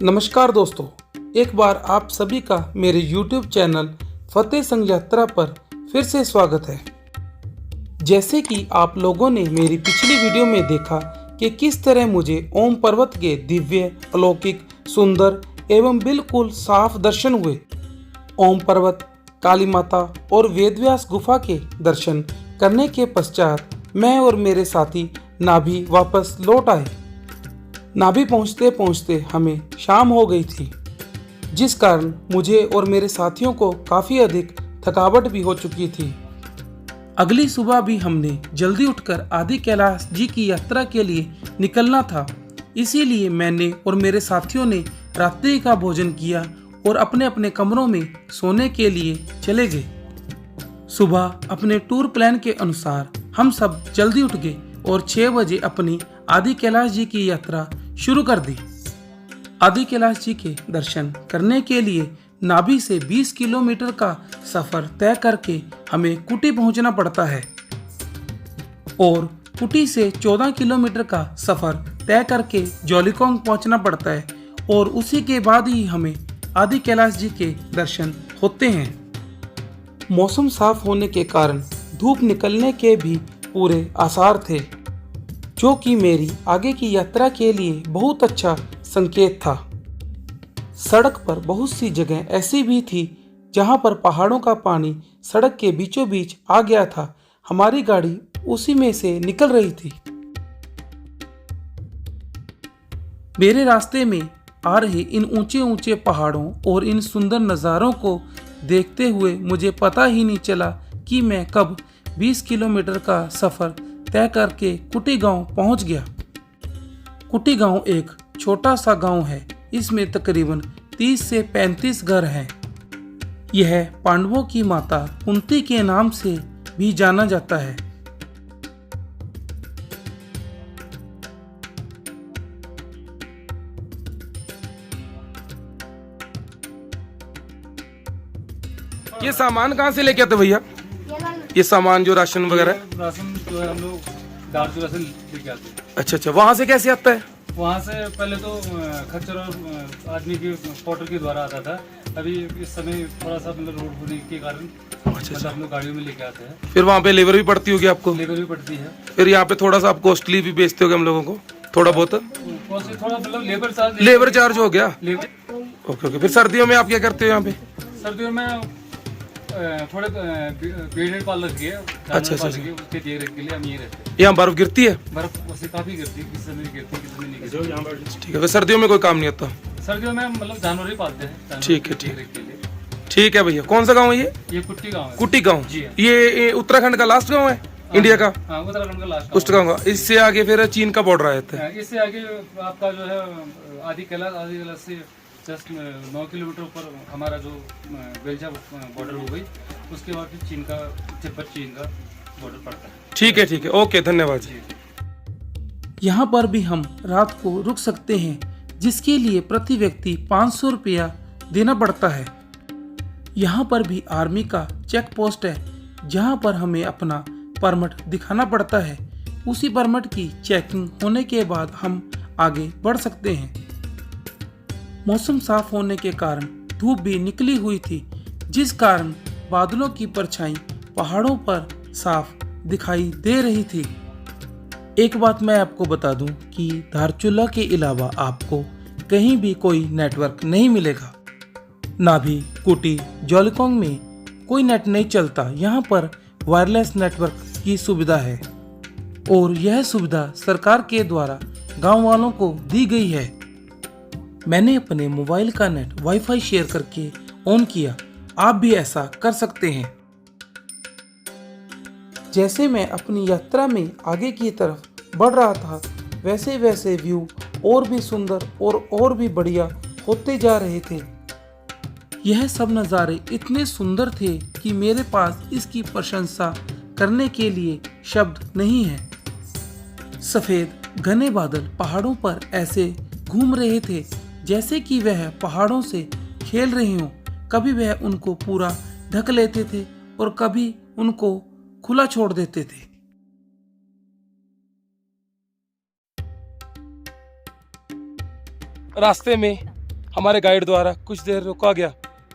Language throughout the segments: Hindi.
नमस्कार दोस्तों, एक बार आप सभी का मेरे YouTube चैनल फतेह संग यात्रा पर फिर से स्वागत है। जैसे कि आप लोगों ने मेरी पिछली वीडियो में देखा कि किस तरह मुझे ओम पर्वत के दिव्य, अलौकिक, सुंदर एवं बिल्कुल साफ दर्शन हुए। ओम पर्वत, काली माता और वेदव्यास गुफा के दर्शन करने के पश्चात मैं और मेरे साथी नाभि वापस लौट आए। नाभि पहुंचते पहुंचते हमें शाम हो गई थी, जिस कारण मुझे और मेरे साथियों को काफ़ी अधिक थकावट भी हो चुकी थी। अगली सुबह भी हमने जल्दी उठकर आदि कैलाश जी की यात्रा के लिए निकलना था। इसीलिए मैंने और मेरे साथियों ने रात्रि का भोजन किया और अपने अपने कमरों में सोने के लिए चले गए। सुबह अपने टूर प्लान के अनुसार हम सब जल्दी उठ गए और 6 बजे अपनी आदि कैलाश जी की यात्रा शुरू कर दी। आदि कैलाश जी के दर्शन करने के लिए नाभि से 20 किलोमीटर का सफर तय करके हमें कुटी पहुंचना पड़ता है और कुटी से 14 किलोमीटर का सफर तय करके जौलीकोंग पहुंचना पड़ता है और उसी के बाद ही हमें आदि कैलाश जी के दर्शन होते हैं। मौसम साफ होने के कारण धूप निकलने के भी पूरे आसार थे, जो कि मेरी आगे की यात्रा के लिए बहुत अच्छा संकेत था। सड़क पर बहुत सी जगह ऐसी भी थी जहां पर पहाड़ों का पानी सड़क के बीचों बीच आ गया था। हमारी गाड़ी उसी में से निकल रही थी। मेरे रास्ते में आ रहे इन ऊंचे ऊंचे पहाड़ों और इन सुंदर नज़ारों को देखते हुए मुझे पता ही नहीं चला कि मैं कब 20 किलोमीटर का सफ़र तय करके कुटी गांव पहुंच गया। कुटी गांव एक छोटा सा गांव है। इसमें तकरीबन 30 से 35 घर हैं। यह पांडवों की माता कुंती के नाम से भी जाना जाता है। ये सामान कहाँ से लेके आते भैया? ये सामान जो राशन वगैरह है? राशन जो है हम लोग दारू राशन लेके आते हैं। अच्छा, वहाँ से कैसे आता है? वहाँ से पहले तो खच्चर और आदमी के पोर्टर के द्वारा आता था। अभी इस समय थोड़ा सा मतलब रोड होने के कारण मतलब हम लोग गाड़ियों में लेके आते हैं। फिर वहाँ पे लेबर भी पड़ती होगी आपको? लेबर भी पड़ती है। फिर यहाँ पे थोड़ा सा आप कॉस्टली भी बेचते होगे हम लोगों को, थोड़ा बहुत? थोड़ा मतलब लेबर चार्ज हो गया। Labour okay. फिर सर्दियों में आप क्या करते हो यहाँ पे? सर्दियों में थोड़े पेड़ पाल रखी है। अच्छा। उसके देख रेख के लिए हम ये रहते हैं। यहाँ बर्फ गिरती है? बर्फ वैसे काफी गिरती है, किस समय गिरती है किस समय नहीं गिरती। ठीक है। फिर सर्दियों में कोई काम नहीं आता? सर्दियों में मतलब जानवर ही पालते हैं। ठीक है भैया। कौन सा गाँव है ये? ये कुट्टी गाँव है। कुटी गाँव। जी हाँ। ये उत्तराखंड का लास्ट गाँव है इंडिया का? हाँ, उत्तराखंड का लास्ट कुस्ट गाँव का। इससे आगे फिर चीन का बॉर्डर आता है? इससे आगे आपका जो है आदि कैलाश से जस्ट 9 किलोमीटर ऊपर हमारा जो बेलजा बॉर्डर हो गई, उसके बाद फिर तिब्बत चीन का बॉर्डर पड़ता है। ठीक है। ओके, धन्यवाद जी। यहाँ पर भी हम रात को रुक सकते हैं, जिसके लिए प्रति व्यक्ति 500 रुपया देना पड़ता है। यहाँ पर भी आर्मी का चेक पोस्ट है, जहाँ पर हमें अपना परमिट दिखाना पड़ता है। उसी परमिट की चेकिंग होने के बाद हम आगे बढ़ सकते हैं। मौसम साफ होने के कारण धूप भी निकली हुई थी, जिस कारण बादलों की परछाई पहाड़ों पर साफ दिखाई दे रही थी। एक बात मैं आपको बता दूं कि धारचूला के अलावा आपको कहीं भी कोई नेटवर्क नहीं मिलेगा। नाभि, कुटी, जौलीकोंग में कोई नेट नहीं चलता। यहाँ पर वायरलेस नेटवर्क की सुविधा है और यह सुविधा सरकार के द्वारा गांव वालों को दी गई है। मैंने अपने मोबाइल का नेट वाईफाई शेयर करके ऑन किया। आप भी ऐसा कर सकते हैं। जैसे मैं अपनी यात्रा में आगे की तरफ बढ़ रहा था, वैसे वैसे व्यू और भी सुंदर और भी बढ़िया होते जा रहे थे। यह सब नज़ारे इतने सुंदर थे कि मेरे पास इसकी प्रशंसा करने के लिए शब्द नहीं है। सफ़ेद घने बादल पहाड़ों पर ऐसे घूम रहे थे जैसे कि वह पहाड़ों से खेल रहे हों। कभी वह उनको पूरा ढक लेते थे और कभी उनको खुला छोड़ देते थे। रास्ते में हमारे गाइड द्वारा कुछ देर रुका गया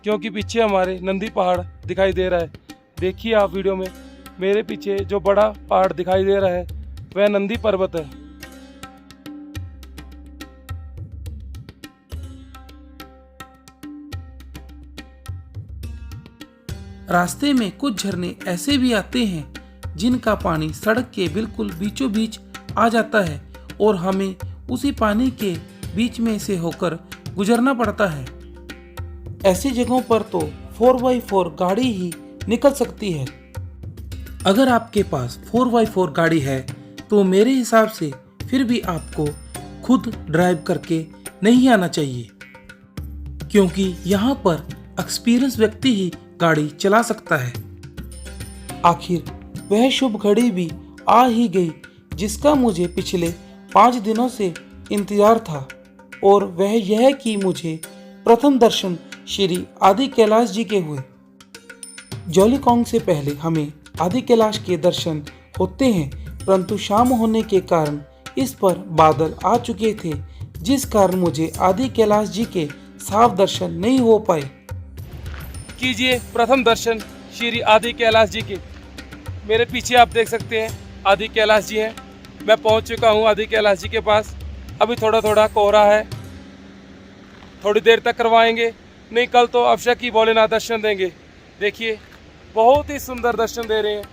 क्योंकि पीछे हमारे नंदी पहाड़ दिखाई दे रहा है। देखिए आप वीडियो में, मेरे पीछे जो बड़ा पहाड़ दिखाई दे रहा है वह नंदी पर्वत है। रास्ते में कुछ झरने ऐसे भी आते हैं जिनका पानी सड़क के बिल्कुल बीचों बीच आ जाता है और हमें उसी पानी के बीच में से होकर गुजरना पड़ता है। ऐसी जगहों पर तो 4x4 गाड़ी ही निकल सकती है। अगर आपके पास 4x4 गाड़ी है तो मेरे हिसाब से फिर भी आपको खुद ड्राइव करके नहीं आना चाहिए, क्योंकि यहाँ पर एक्सपीरियंस व्यक्ति ही गाड़ी चला सकता है। आखिर वह शुभ घड़ी भी आ ही गई जिसका मुझे पिछले 5 दिनों से इंतजार था, और वह यह कि मुझे प्रथम दर्शन श्री आदि कैलाश जी के हुए। जॉलीकॉन्ग से पहले हमें आदि कैलाश के दर्शन होते हैं, परंतु शाम होने के कारण इस पर बादल आ चुके थे, जिस कारण मुझे आदि कैलाश जी के साफ दर्शन नहीं हो पाए। कीजिए प्रथम दर्शन श्री आदि कैलाश जी के। मेरे पीछे आप देख सकते हैं आदि कैलाश जी हैं। मैं पहुंच चुका हूं आदि कैलाश जी के पास। अभी थोड़ा थोड़ा कोहरा है, थोड़ी देर तक करवाएंगे, नहीं कल तो अवश्य ही भोलेनाथ दर्शन देंगे। देखिए बहुत ही सुंदर दर्शन दे रहे हैं,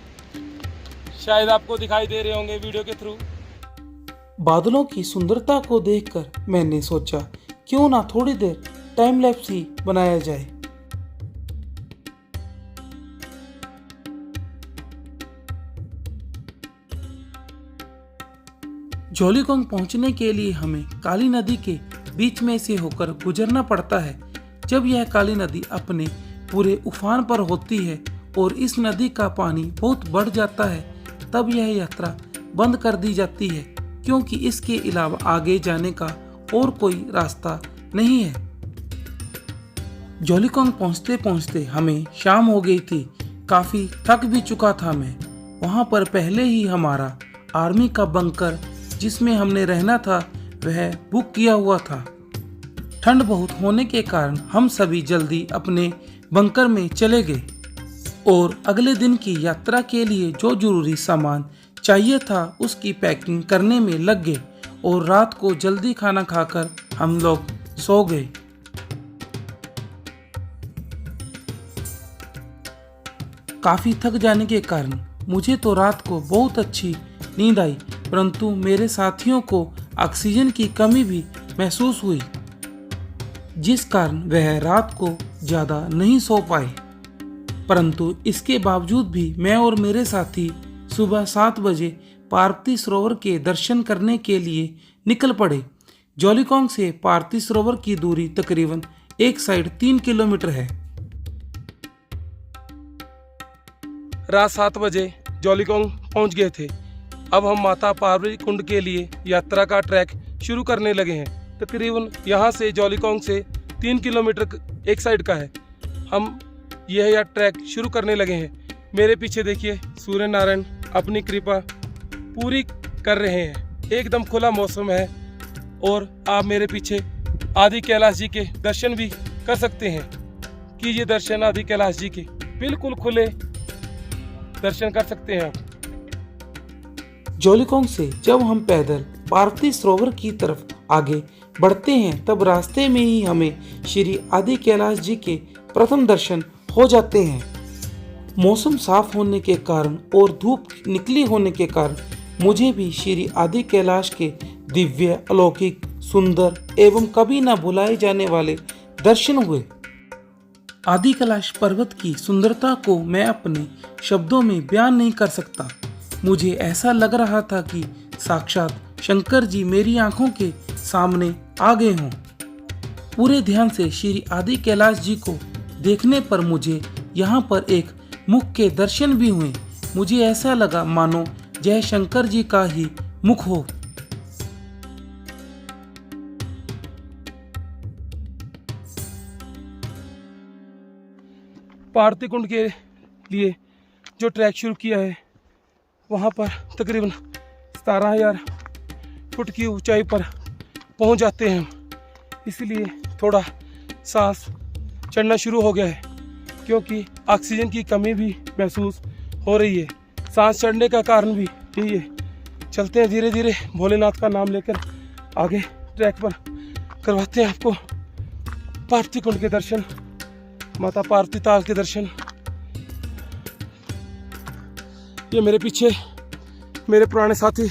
शायद आपको दिखाई दे रहे होंगे वीडियो के थ्रू। बादलों की सुंदरता को देखकर मैंने सोचा क्यों ना थोड़ी देर टाइम लैप्स ही बनाया जाए। जॉलीकॉन्ग पहुंचने के लिए हमें काली नदी के बीच में से होकर गुजरना पड़ता है। जब यह काली नदी अपने पूरे उफान पर होती है और इस नदी का पानी बहुत बढ़ जाता है, तब यह यात्रा बंद कर दी जाती है, क्योंकि इसके अलावा आगे जाने का और कोई रास्ता नहीं है। जॉलीकॉन्ग पहुंचते पहुंचते हमें शाम हो गई थी। काफ़ी थक भी चुका था मैं। वहां पर पहले ही हमारा आर्मी का बंकर जिसमें हमने रहना था वह बुक किया हुआ था। ठंड बहुत होने के कारण हम सभी जल्दी अपने बंकर में चले गए और अगले दिन की यात्रा के लिए जो जरूरी सामान चाहिए था उसकी पैकिंग करने में लग गए और रात को जल्दी खाना खाकर हम लोग सो गए। काफ़ी थक जाने के कारण मुझे तो रात को बहुत अच्छी नींद आई, परंतु मेरे साथियों को ऑक्सीजन की कमी भी महसूस हुई, जिस कारण वह रात को ज़्यादा नहीं सो पाए। परंतु इसके बावजूद भी मैं और मेरे साथी सुबह 7 बजे पार्वती सरोवर के दर्शन करने के लिए निकल पड़े। जॉलीकॉन्ग से पार्वती सरोवर की दूरी तकरीबन एक साइड 3 किलोमीटर है। रात 7 बजे जॉलीकॉन्ग पहुंच गए थे। अब हम माता पार्वती कुंड के लिए यात्रा का ट्रैक शुरू करने लगे हैं। तकरीबन यहाँ से जॉलीकॉन्ग से 3 किलोमीटर एक साइड का है। हम यह ट्रैक शुरू करने लगे हैं। मेरे पीछे देखिए सूर्य नारायण अपनी कृपा पूरी कर रहे हैं। एकदम खुला मौसम है और आप मेरे पीछे आदि कैलाश जी के दर्शन भी कर सकते हैं। कीजिए दर्शन आदि कैलाश जी के, बिल्कुल खुले दर्शन कर सकते हैं आप। जॉलीकॉन्ग से जब हम पैदल पार्वती सरोवर की तरफ आगे बढ़ते हैं, तब रास्ते में ही हमें श्री आदि कैलाश जी के प्रथम दर्शन हो जाते हैं। मौसम साफ होने के कारण और धूप निकली होने के कारण मुझे भी श्री आदि कैलाश के दिव्य, अलौकिक, सुंदर एवं कभी न भुलाए जाने वाले दर्शन हुए। आदि कैलाश पर्वत की सुंदरता को मैं अपने शब्दों में बयान नहीं कर सकता। मुझे ऐसा लग रहा था कि साक्षात शंकर जी मेरी आंखों के सामने आ गए हों। पूरे ध्यान से श्री आदि कैलाश जी को देखने पर मुझे यहाँ पर एक मुख के दर्शन भी हुए। मुझे ऐसा लगा मानो जय शंकर जी का ही मुख हो। पार्वती कुंड के लिए जो ट्रैक शुरू किया है वहाँ पर तकरीबन 17,000 फुट की ऊंचाई पर पहुँच जाते हैं हम, इसलिए थोड़ा सांस चढ़ना शुरू हो गया है, क्योंकि ऑक्सीजन की कमी भी महसूस हो रही है। सांस चढ़ने का कारण भी यही है। चलते हैं धीरे धीरे, भोलेनाथ का नाम लेकर आगे ट्रैक पर करवाते हैं आपको पार्वती कुंड के दर्शन, माता पार्वती ताल के दर्शन। ये मेरे पीछे मेरे पुराने साथी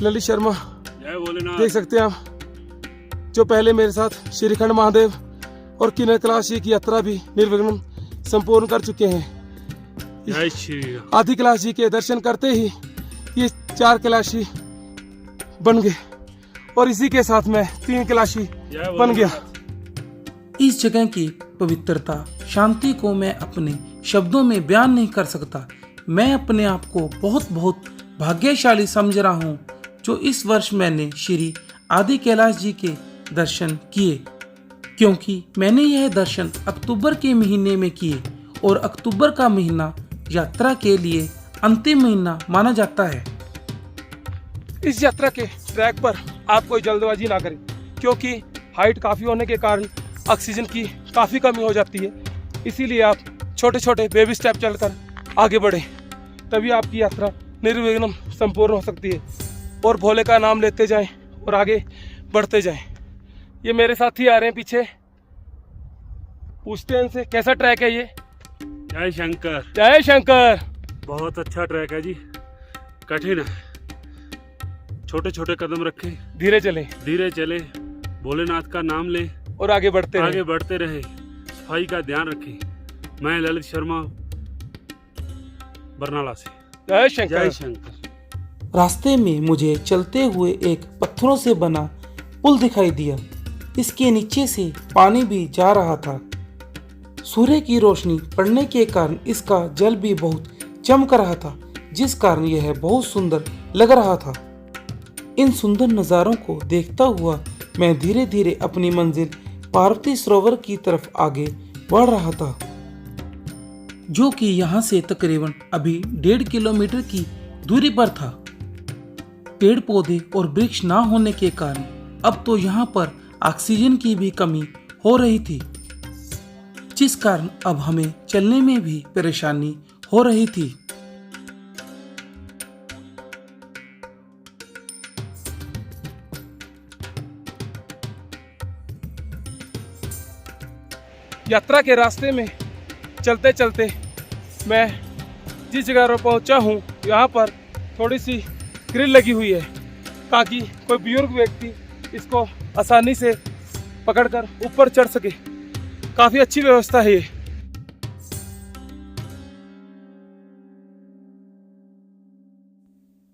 ललित शर्मा, जय भोलेनाथ। देख सकते हैं आप, जो पहले मेरे साथ श्रीखंड महादेव और किन्नर कैलाश की यात्रा भी निर्विघ्न संपूर्ण कर चुके हैं। जय श्री आदि कैलाश जी के दर्शन करते ही ये 4 कैलाशी बन गए, और इसी के साथ मैं 3 कैलाशी बन गया। इस जगह की पवित्रता, शांति को मैं अपने शब्दों में बयान नहीं कर सकता। मैं अपने आप को बहुत बहुत भाग्यशाली समझ रहा हूँ जो इस वर्ष मैंने श्री आदि कैलाश जी के दर्शन किए, क्योंकि मैंने यह दर्शन अक्टूबर के महीने में किए, और अक्टूबर का महीना यात्रा के लिए अंतिम महीना माना जाता है। इस यात्रा के ट्रैक पर आप कोई जल्दबाजी ना करें, क्योंकि हाइट काफ़ी होने के कारण ऑक्सीजन की काफ़ी कमी हो जाती है। इसीलिए आप छोटे छोटे बेबी स्टेप चलकर आगे बढ़ें, तभी आपकी यात्रा निर्विघ्न संपूर्ण हो सकती है। और भोले का नाम लेते जाएं और आगे बढ़ते जाएं। ये मेरे साथी आ रहे हैं पीछे, पूछते हैं इनसे कैसा ट्रैक है ये। जय शंकर। जय शंकर। बहुत अच्छा ट्रैक है जी, कठिन है, छोटे छोटे कदम रखें, धीरे चलें धीरे चले, भोलेनाथ का नाम लें और आगे बढ़ते रहें। आगे बढ़ते रहे, सफाई का ध्यान रखें। मैं ललित शर्मा, बरनाला से। जय शंकर। जय शंकर। रास्ते में मुझे चलते हुए एक पत्थरों से बना पुल दिखाई दिया। इसके नीचे से पानी भी जा रहा था। सूर्य की रोशनी पड़ने के कारण इसका जल भी बहुत चमक रहा था, जिस कारण यह बहुत सुंदर लग रहा था। इन सुंदर नज़ारों को देखता हुआ मैं धीरे धीरे अपनी मंजिल पार्वती सरोवर की तरफ आगे बढ़ रहा था, जो कि यहाँ से तकरीबन अभी 1.5 किलोमीटर की दूरी पर था। पेड़ पौधे और वृक्ष ना होने के कारण अब तो यहाँ पर ऑक्सीजन की भी कमी हो रही थी, जिस कारण अब हमें चलने में भी परेशानी हो रही थी। यात्रा के रास्ते में चलते चलते मैं जिस जगह पर पहुंचा हूं, यहाँ पर थोड़ी सी ग्रिल लगी हुई है, ताकि कोई बुजुर्ग व्यक्ति इसको आसानी से पकड़कर ऊपर चढ़ सके। काफ़ी अच्छी व्यवस्था है ये।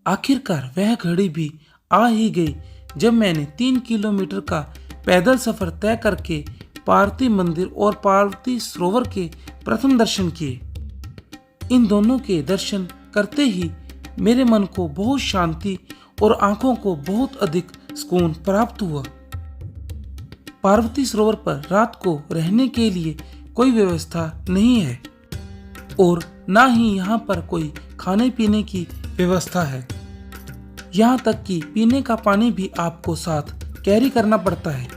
आखिरकार वह घड़ी भी आ ही गई जब मैंने 3 किलोमीटर का पैदल सफर तय करके पार्वती मंदिर और पार्वती सरोवर के प्रथम दर्शन किए। इन दोनों के दर्शन करते ही मेरे मन को बहुत शांति और आंखों को बहुत अधिक सुकून प्राप्त हुआ। पार्वती सरोवर पर रात को रहने के लिए कोई व्यवस्था नहीं है, और ना ही यहाँ पर कोई खाने पीने की व्यवस्था है। यहाँ तक कि पीने का पानी भी आपको साथ कैरी करना पड़ता है।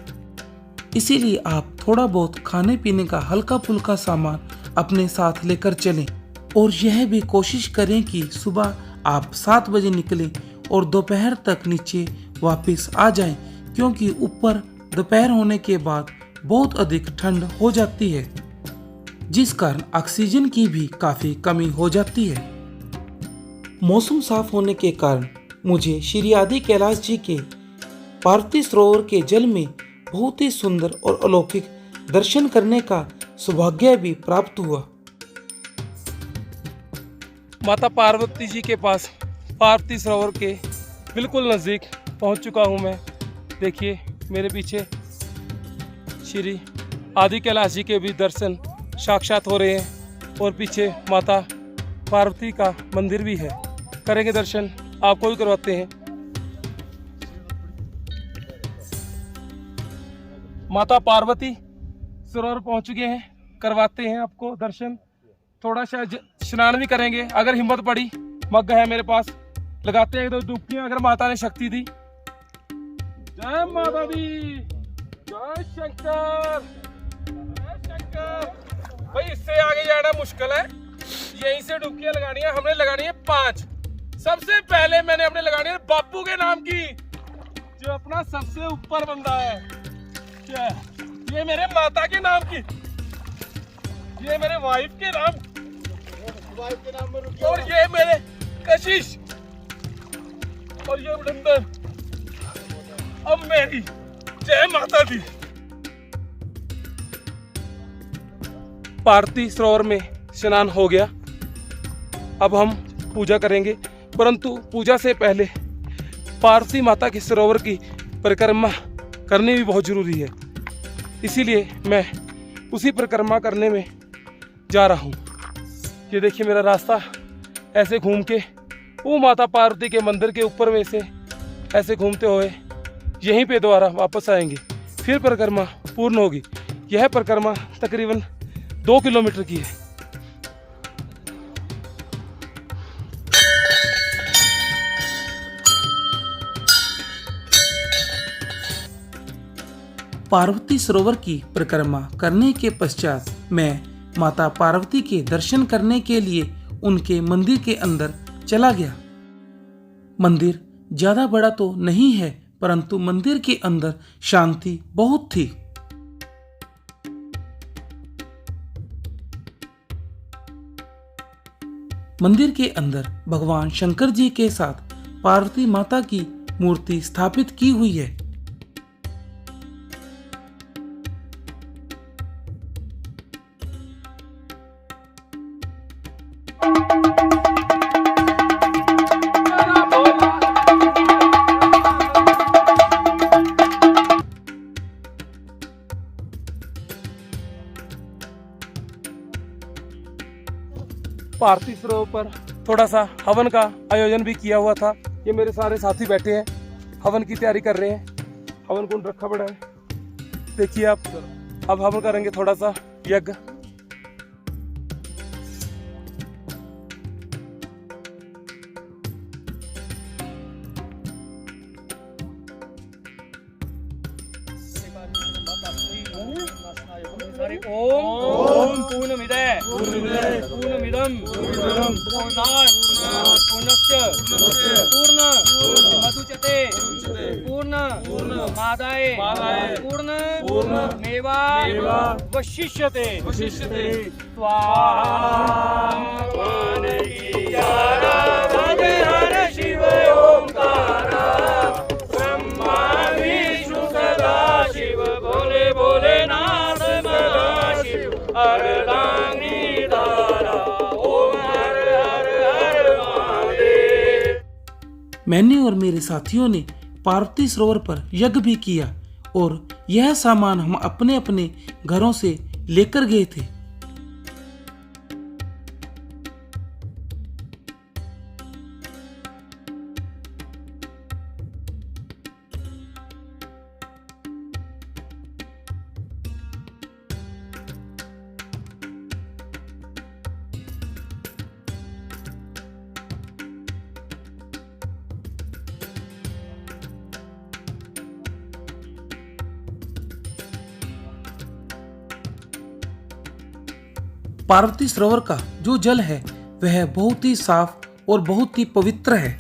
इसीलिए आप थोड़ा बहुत खाने पीने का हल्का फुल्का सामान अपने साथ लेकर चलें, और यह भी कोशिश करें कि सुबह आप 7 बजे निकलें और दोपहर तक नीचे वापस आ जाएं, क्योंकि ऊपर दोपहर होने के बाद बहुत अधिक ठंड हो जाती है, जिस कारण ऑक्सीजन की भी काफ़ी कमी हो जाती है। मौसम साफ होने के कारण मुझे श्री आदि कैलाश जी के पार्वती सरोवर के जल में बहुत ही सुंदर और अलौकिक दर्शन करने का सौभाग्य भी प्राप्त हुआ। माता पार्वती जी के पास पार्वती सरोवर के बिल्कुल नज़दीक पहुंच चुका हूं मैं। देखिए मेरे पीछे श्री आदि कैलाश जी के भी दर्शन साक्षात हो रहे हैं, और पीछे माता पार्वती का मंदिर भी है। करेंगे दर्शन, आपको भी करवाते हैं। माता पार्वती सरोवर पहुंच चुके हैं, करवाते हैं आपको दर्शन। थोड़ा सा स्नान भी करेंगे, अगर हिम्मत पड़ी। मग्गा है मेरे पास, लगाते हैं 2 डुबकियां अगर माता ने शक्ति दी। जय माता दी, जय शंकर, शंकर भाई, इससे आगे जाना मुश्किल है। यहीं से डुबकियां लगानी है, हमने लगानी है 5। सबसे पहले मैंने अपने लगानी है बापू के नाम की, जो अपना सबसे ऊपर बंदा है। क्या ये मेरे माता के नाम की, ये मेरे वाइफ के नाम में, और ये मेरे कशिश, और ये उड़ंदर। अब मेरी जय माता दी। पार्वती सरोवर में स्नान हो गया। अब हम पूजा करेंगे, परंतु पूजा से पहले पार्वती माता के सरोवर की परिक्रमा करनी भी बहुत जरूरी है। इसीलिए मैं उसी परिक्रमा करने में जा रहा हूँ। ये देखिए मेरा रास्ता ऐसे घूम के वो माता पार्वती के मंदिर के ऊपर में से ऐसे घूमते हुए यहीं पे दोबारा वापस आएंगे, फिर परिक्रमा पूर्ण होगी। यह परिक्रमा तकरीबन 2 किलोमीटर की है। पार्वती सरोवर की परिक्रमा करने के पश्चात मैं माता पार्वती के दर्शन करने के लिए उनके मंदिर के अंदर चला गया। मंदिर ज्यादा बड़ा तो नहीं है, परंतु मंदिर के अंदर शांति बहुत थी। मंदिर के अंदर भगवान शंकर जी के साथ पार्वती माता की मूर्ति स्थापित की हुई है। पार्वती सरोवर पर थोड़ा सा हवन का आयोजन भी किया हुआ था। ये मेरे सारे साथी बैठे हैं, हवन की तैयारी कर रहे हैं। हवन कुंड रखा पड़ा है, देखिए आप। अब हवन करेंगे थोड़ा सा यज्ञ। ओम पूर्णमिदं पूर्णात् पूर्णस्य पूर्णमुदच्यते पूर्णमादाय पूर्णमेवावशिष्यते हर शिव ओंकार ब्रह्मा विष्णु सदा शिव भोले भोलेनाथ सदा शिव अर्धांगी धारा ओम हर हर हर महादेव। मैंने और मेरे साथियों ने पार्वती सरोवर पर यज्ञ भी किया और यह सामान हम अपने अपने घरों से लेकर गए थे। पार्वती सरोवर का जो जल है वह बहुत ही साफ और बहुत ही पवित्र है,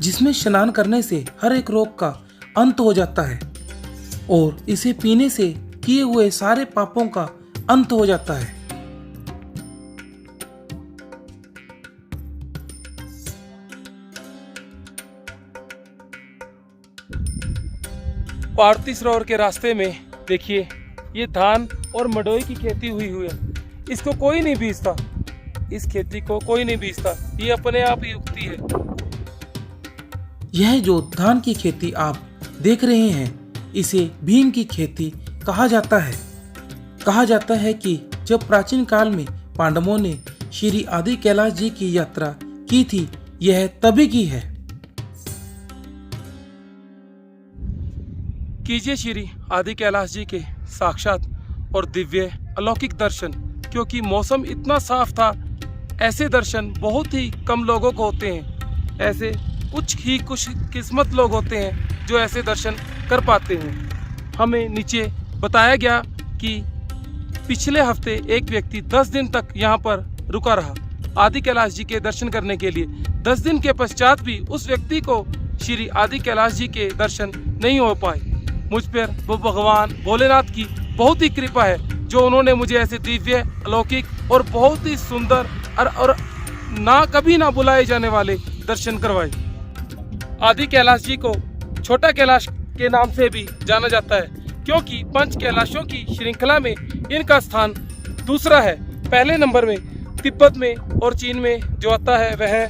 जिसमें स्नान करने से हर एक रोग का अंत हो जाता है और इसे पीने से किए हुए सारे पापों का अंत हो जाता है। पार्वती सरोवर के रास्ते में देखिए ये धान और मडोई की खेती हुई है। इसको कोई नहीं बीजता, इस खेती को कोई नहीं बीजता, ये अपने आप ही उगती है। यह जो धान की खेती आप देख रहे हैं, इसे भीम की खेती कहा जाता है। कहा जाता है कि जब प्राचीन काल में पांडवों ने श्री आदि कैलाश जी की यात्रा की थी, यह तभी की है। कीजिए श्री आदि कैलाश जी के साक्षात और दिव्य अलौकिक दर्शन, क्योंकि मौसम इतना साफ था। ऐसे दर्शन बहुत ही कम लोगों को होते हैं। ऐसे कुछ किस्मत लोग होते हैं जो ऐसे दर्शन कर पाते हैं। हमें नीचे बताया गया कि पिछले हफ्ते एक व्यक्ति 10 दिन तक यहाँ पर रुका रहा आदि कैलाश जी के दर्शन करने के लिए। 10 दिन के पश्चात भी उस व्यक्ति को श्री आदि कैलाश जी के दर्शन नहीं हो पाए। मुझ पर वो भगवान भोलेनाथ की बहुत ही कृपा है जो उन्होंने मुझे ऐसे दिव्य, अलौकिक और बहुत ही सुंदर और ना कभी ना बुलाए जाने वाले दर्शन करवाए। आदि कैलाश जी को छोटा कैलाश के नाम से भी जाना जाता है क्योंकि 5 कैलाशों की श्रृंखला में इनका स्थान दूसरा है। पहले नंबर में तिब्बत में और चीन में जो आता है वह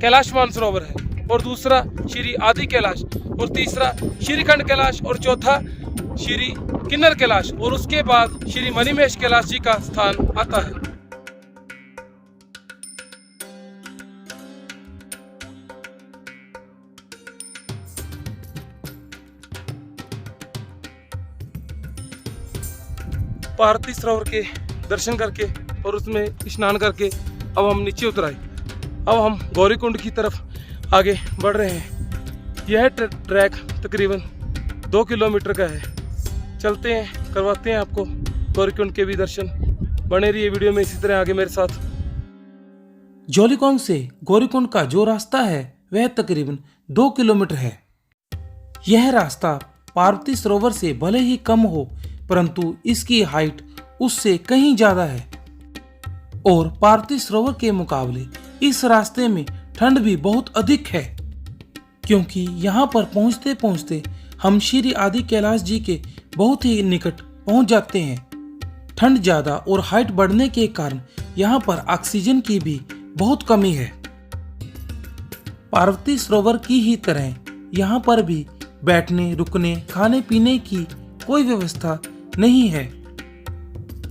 कैलाश मानसरोवर है, और दूसरा श्री आदि कैलाश, और तीसरा श्रीखंड कैलाश, और चौथा श्री किन्नर कैलाश, और उसके बाद श्री मणिमहेश कैलाश जी का स्थान आता है। पार्वती सरोवर के दर्शन करके और उसमें स्नान करके अब हम नीचे उतर आए। अब हम गौरीकुंड की तरफ आगे बढ़ रहे हैं। यह ट्रैक तकरीबन 2 किलोमीटर का है। चलते हैं, करवाते हैं आपको गौरीकुंड के भी दर्शन। बने रहिए वीडियो में इसी तरह आगे मेरे साथ। जॉलीकॉन्ग से गौरीकुंड का जो रास्ता है वह तकरीबन 2 किलोमीटर है। यह रास्ता पार्वती सरोवर से भले ही कम हो परंतु इसकी हाइट उससे कहीं ज्यादा है, और पार्वती सरोवर के मुकाबले इस रास्ते में ठंड भी बहुत अधिक है क्योंकि यहाँ पर पहुँचते पहुँचते हम श्री आदि कैलाश जी के बहुत ही निकट पहुँच जाते हैं। ठंड ज्यादा और हाइट बढ़ने के कारण यहाँ पर ऑक्सीजन की भी बहुत कमी है। पार्वती सरोवर की ही तरह यहाँ पर भी बैठने, रुकने, खाने पीने की कोई व्यवस्था नहीं है।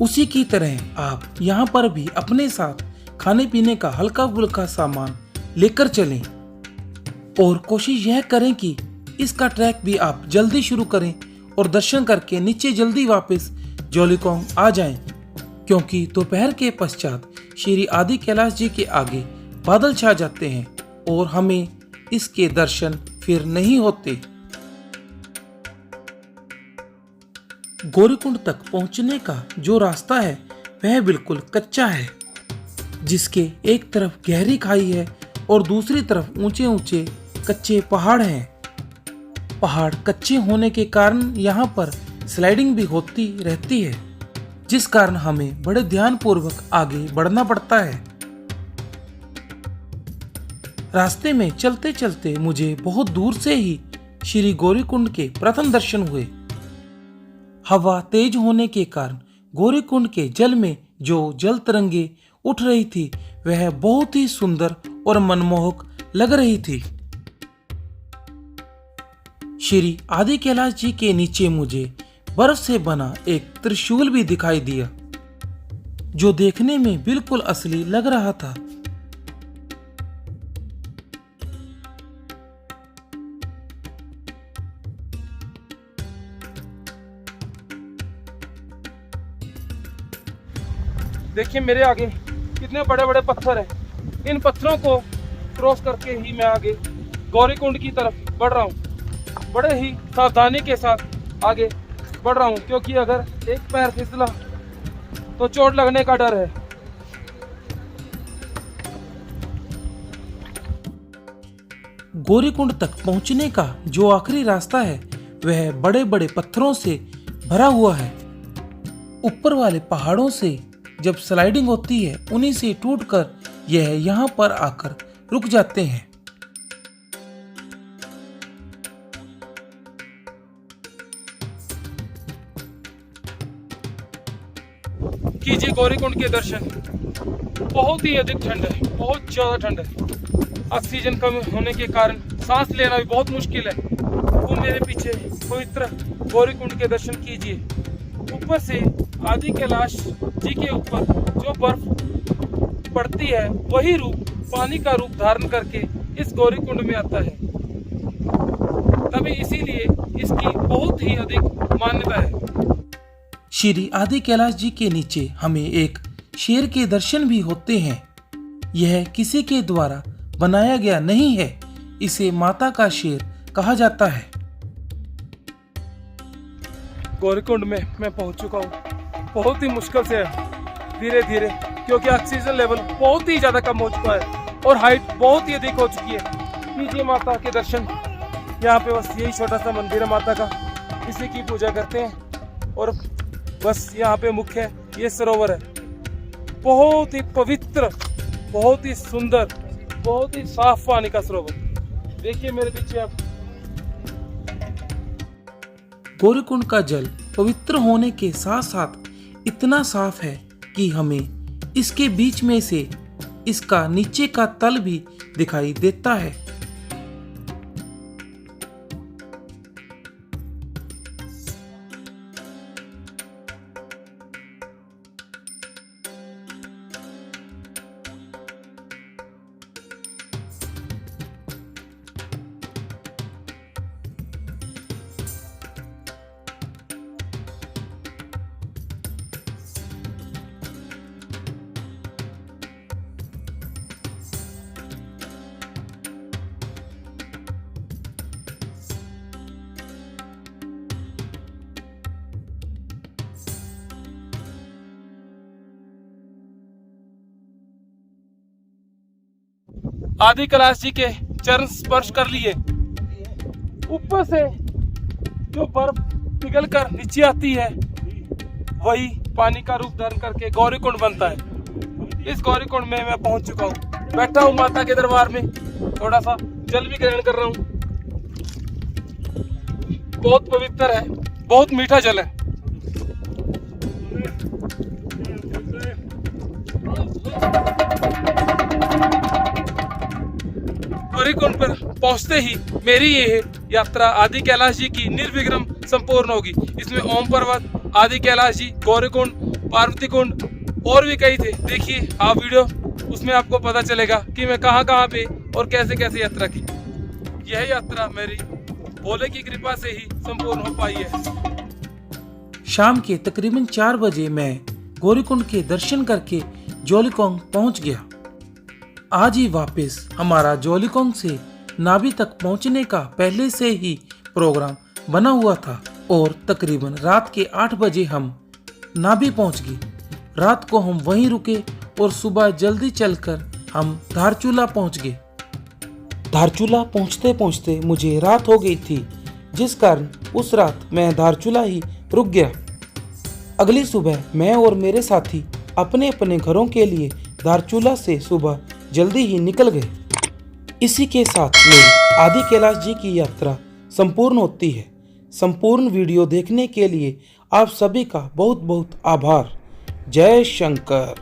उसी की तरह आप यहाँ पर भी अपने साथ खाने पीने का हल्का फुल्का सामान लेकर चलें और कोशिश यह करें कि इसका ट्रैक भी आप जल्दी शुरू करें और दर्शन करके नीचे जल्दी वापस जॉलीकॉन्ग आ जाएं, क्योंकि दोपहर के पश्चात श्री आदि कैलाश जी के आगे बादल छा जाते हैं और हमें इसके दर्शन फिर नहीं होते। गौरीकुंड तक पहुंचने का जो रास्ता है वह बिल्कुल कच्चा है, जिसके एक तरफ गहरी खाई है और दूसरी तरफ ऊंचे ऊंचे कच्चे पहाड़ हैं। पहाड़ कच्चे होने के कारण यहाँ पर स्लाइडिंग भी होती रहती है, जिस कारण हमें बड़े ध्यानपूर्वक आगे बढ़ना पड़ता है। रास्ते में चलते चलते मुझे बहुत दूर से ही श्री गौरीकुंड के प्रथम दर्शन हुए। हवा तेज होने के कारण गौरीकुंड के जल में जो जल तरंगे उठ रही थी वह बहुत ही सुंदर और मनमोहक लग रही थी। श्री आदि कैलाश जी के नीचे मुझे बर्फ से बना एक त्रिशूल भी दिखाई दिया, जो देखने में बिल्कुल असली लग रहा था। देखिए मेरे आगे कितने बड़े बड़े पत्थर हैं। इन पत्थरों को क्रॉस करके ही मैं आगे गौरीकुंड की तरफ बढ़ रहा हूँ। बड़े ही सावधानी के साथ आगे बढ़ रहा हूँ क्योंकि अगर एक पैर फिसला तो चोट लगने का डर है। गौरीकुंड तक पहुंचने का जो आखिरी रास्ता है वह बड़े बड़े पत्थरों से भरा हुआ है। ऊपर वाले पहाड़ों से जब स्लाइडिंग होती है उन्हीं से टूटकर यह यहाँ पर आकर रुक जाते हैं। कीजिए गौरीकुंड के दर्शन। बहुत ही अधिक ठंड है, बहुत ज्यादा ठंड है। ऑक्सीजन कम होने के कारण सांस लेना भी बहुत मुश्किल है। वो मेरे पीछे पवित्र गौरीकुंड के दर्शन कीजिए। ऊपर से आदि कैलाश जी के ऊपर जो बर्फ पड़ती है वही रूप पानी का रूप धारण करके इस गौरीकुंड में आता है, तभी इसीलिए इसकी बहुत ही अधिक मान्यता है। श्री आदि कैलाश जी के नीचे हमें एक शेर के दर्शन भी होते हैं। यह किसी के द्वारा बनाया गया नहीं है, इसे माता का शेर कहा जाता है। गौरीकुंड में मैं पहुंच चुका हूं। बहुत ही मुश्किल से है, धीरे धीरे, क्योंकि ऑक्सीजन लेवल बहुत ही ज़्यादा कम हो चुका है और हाइट बहुत ही अधिक हो चुकी है। कीजिए माता के दर्शन। यहाँ पे बस यही छोटा सा मंदिर है माता का, इसी की पूजा करते हैं। और बस यहाँ पे मुख्य ये सरोवर है, बहुत ही पवित्र, बहुत ही सुंदर, बहुत ही साफ पानी का सरोवर। देखिए मेरे पीछे आप। गौरीकुंड का जल पवित्र होने के साथ साथ इतना साफ है कि हमें इसके बीच में से इसका नीचे का तल भी दिखाई देता है। आदि कैलाश जी के चरण स्पर्श कर लिए। ऊपर से जो बर्फ पिघल कर नीचे आती है वही पानी का रूप धारण करके गौरीकुंड बनता है। इस गौरीकुंड में मैं पहुंच चुका हूँ, बैठा हूँ माता के दरबार में, थोड़ा सा जल भी ग्रहण कर रहा हूँ। बहुत पवित्र है, बहुत मीठा जल है। गौरीकुंड पर पहुंचते ही मेरी ये यात्रा आदि कैलाश जी की निर्विघ्न संपूर्ण होगी। इसमें ओम पर्वत, आदि कैलाश जी, गौरीकुंड, पार्वती कुंड और भी कई थे। देखिए आप वीडियो, उसमें आपको पता चलेगा कि मैं कहां पे और कैसे कैसे यात्रा की। यह यात्रा मेरी भोले की कृपा से ही संपूर्ण हो पाई है। शाम के तकरीबन 4 बजे मैं गौरीकुंड के दर्शन करके जॉलीकॉन्ग पहुंच गया। आज ही वापस हमारा जॉलीकॉन्ग से नाभि तक पहुंचने का पहले से ही प्रोग्राम बना हुआ था और तकरीबन रात के 8 बजे हम नाभि पहुंच गए। रात को हम वहीं रुके और सुबह जल्दी चलकर हम धारचूला पहुंच गए। धारचूला पहुंचते पहुंचते मुझे रात हो गई थी, जिस कारण उस रात मैं धारचूला ही रुक गया। अगली सुबह मैं और मेरे साथी अपने अपने घरों के लिए धारचूला से सुबह जल्दी ही निकल गए। इसी के साथ मेरी आदि कैलाश जी की यात्रा संपूर्ण होती है। संपूर्ण वीडियो देखने के लिए आप सभी का बहुत बहुत आभार। जय शंकर।